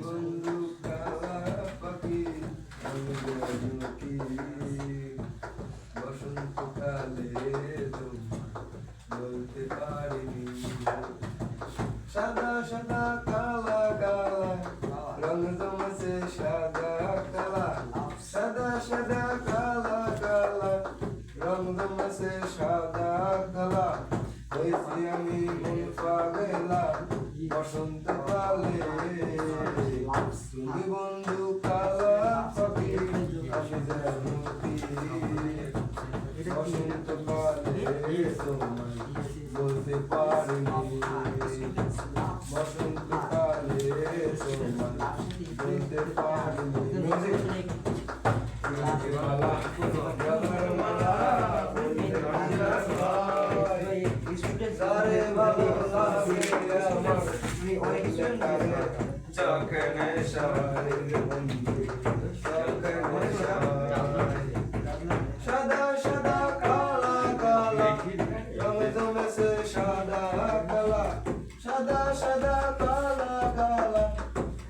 বন্ধু কালা পাখি আমি কি বসন্তকালে তোমার বলতে পারিনি সাদা সাদা কালা কালা রং জমেছে সাদা কালা সাদা সাদা কালা কালা রং জমেছে সাদা কালা হয়েছি আমি মন পাগলা বসন্তকালে তুমি বন্ধু কালা পাখি আমি যেন কি বসন্তকালে তোমায় বলতে পারিনি বসন্তকালে তোমায় বলতে পারিনি সাদা সাদা কালা কালা রং জমেছে সাদা কালা সাদা সাদা কালা কালা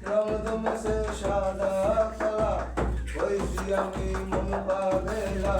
রং জমেছে সাদা কালা হয়েছি আমি মন পাগলা